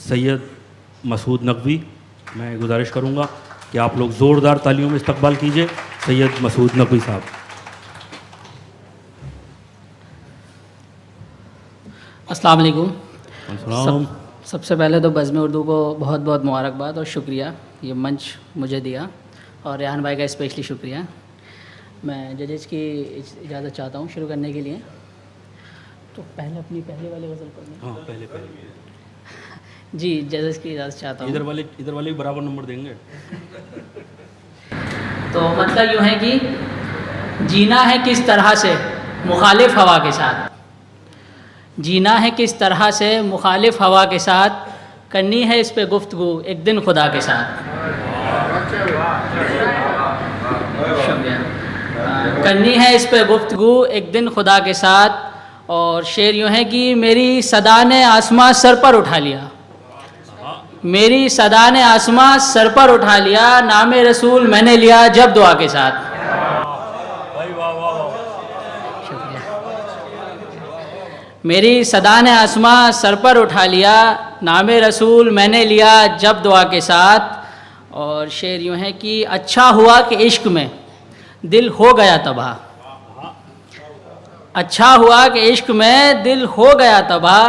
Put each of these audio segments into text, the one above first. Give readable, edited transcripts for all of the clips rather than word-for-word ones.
सैयद मसूद नकवी। मैं गुजारिश करूँगा कि आप लोग ज़ोरदार तालियों में इस्तकबाल कीजिए सैयद मसूद नकवी साहब। अस्सलाम वालेकुम। सबसे सबसे पहले तो बज़्म उर्दू को बहुत बहुत मुबारकबाद और शुक्रिया, ये मंच मुझे दिया, और रेहान भाई का स्पेशली शुक्रिया। मैं जजेस की इजाज़त चाहता हूँ शुरू करने के लिए। तो पहले अपनी पहले वाली गज़ल पढ़नी। हाँ, पहले जी, जजेस की इजाज़त चाहता हूँ। इधर वाले भी बराबर नंबर देंगे। तो मतलब यूँ है कि जीना है किस तरह से मुखालिफ हवा के साथ, जीना है किस तरह से मुखालिफ हवा के साथ, करनी है इस पे गुफ्तगू एक दिन खुदा के साथ। शुक्रिया। करनी है इस पे गुफ्तगू एक दिन खुदा के साथ। और शेर यूँ है कि मेरी सदा ने आसमां सर पर उठा लिया, मेरी सदा ने आसमां सर पर उठा लिया, नाम रसूल मैंने लिया जब दुआ के साथ। शुक्रिया। मेरी सदा ने आसमां सर पर उठा लिया, नाम रसूल मैंने लिया जब दुआ के साथ। और शेर यूँ है कि अच्छा हुआ कि इश्क में दिल हो गया तबाह, अच्छा हुआ कि इश्क में दिल हो गया तबाह,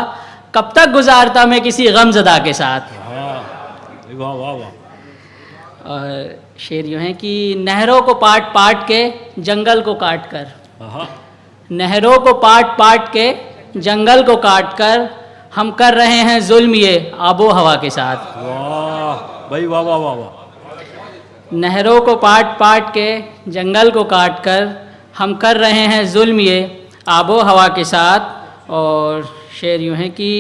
कब तक गुजारता मैं किसी गमज़दा के साथ। वाह वाह वाह। और शेर यूँ है कि नहरों को पाट पाट के जंगल को काट कर, नहरों को पाट पाट के जंगल को काट कर, हम कर रहे हैं जुल्म ये आबो हवा के साथ। वाह भाई, वाह वाह वाह वाह। नहरों को पाट पाट के जंगल को काट कर, हम कर रहे हैं जुल्म ये आबो हवा के साथ। और शेर यूँ है कि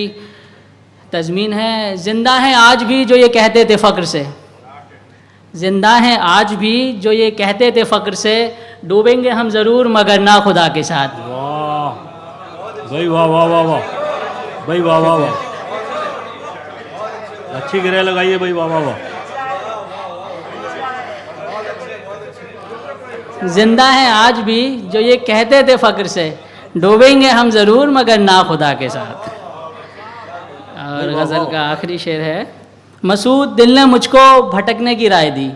तज़मीन है, ज़िंदा हैं आज भी जो ये कहते थे फ़क्र से, ज़िंदा हैं आज भी जो ये कहते थे फ़क्र से, डूबेंगे हम ज़रूर मगर ना खुदा के साथ। वाह भाई, वाह वाह वाह वाह भाई, वाह वाह वाह। अच्छी गिरह लगाइए भाई, वाह वाह वाह। ज़िंदा हैं आज भी जो ये कहते थे फ़क्र से, डूबेंगे हम ज़रूर मगर ना खुदा के साथ। और गज़ल का आखिरी शेर है, मसूद दिल ने मुझको भटकने की राय दी,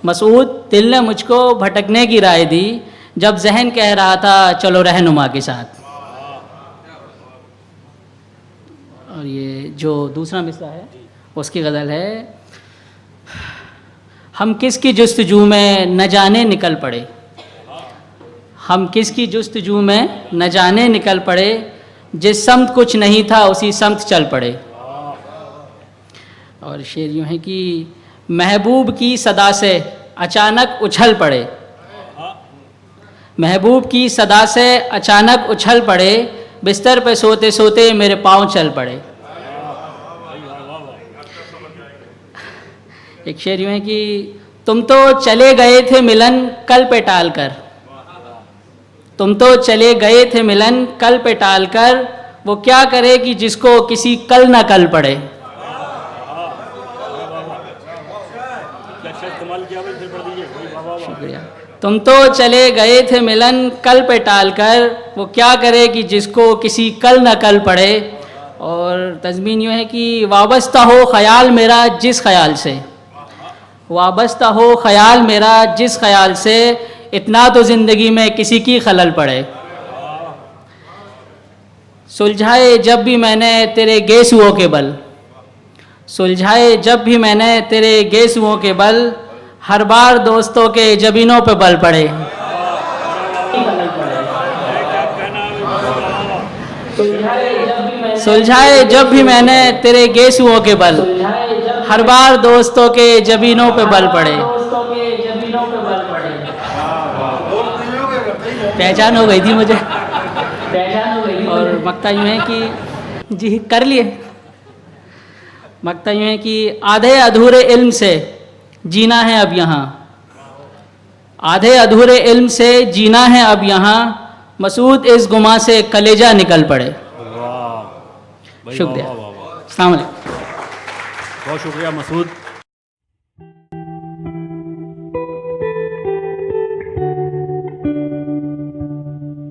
मसूद दिल ने मुझको भटकने की राय दी, जब जहन कह रहा था चलो रहनुमा के साथ। और ये जो दूसरा मिसरा है उसकी गज़ल है, हम किसकी जुस्तजू में न जाने निकल पड़े, हम किसकी जुस्तजू में न जाने निकल पड़े, जिस समत कुछ नहीं था उसी समत चल पड़े। और शेर यूँ है कि महबूब की सदा से अचानक उछल पड़े, महबूब की सदा से अचानक उछल पड़े, बिस्तर पे सोते सोते मेरे पाँव चल पड़े। एक शेर यूँ है कि तुम तो चले गए थे मिलन कल पे टाल कर, तुम तो चले गए थे मिलन कल पे टाल कर, वो क्या करे कि जिसको किसी कल ना कल पड़े। शुक्रिया। तुम तो चले गए थे मिलन कल पे टाल कर, वो क्या करे कि जिसको किसी कल ना कल पड़े। और तज़मीन यूँ है कि वाबस्ता हो ख़याल मेरा जिस ख़याल से, वाबस्ता हो ख़याल मेरा जिस ख़याल से, इतना तो ज़िंदगी में किसी की खलल पड़े। सुलझाए जब भी मैंने तेरे गेसुओं के बल, सुलझाए जब भी मैंने तेरे गेसुओं के बल, हर बार दोस्तों के जबीनों पे बल पड़े। सुलझाए जब भी मैंने तेरे गेसुओं के बल, हर बार दोस्तों के जबीनों पे बल पड़े। पहचान हो गई थी मुझे। और मकता यूँ है कि जी कर लिए, मकता यूँ है कि आधे अधूरे इल्म से जीना है अब यहाँ, आधे अधूरे इल्म से जीना है अब यहाँ, मसूद इस गुमा से कलेजा निकल पड़े। वाह, शुक्रिया। वाह वाह वाह। अस्सलाम वालेकुम। बहुत शुक्रिया मसूद।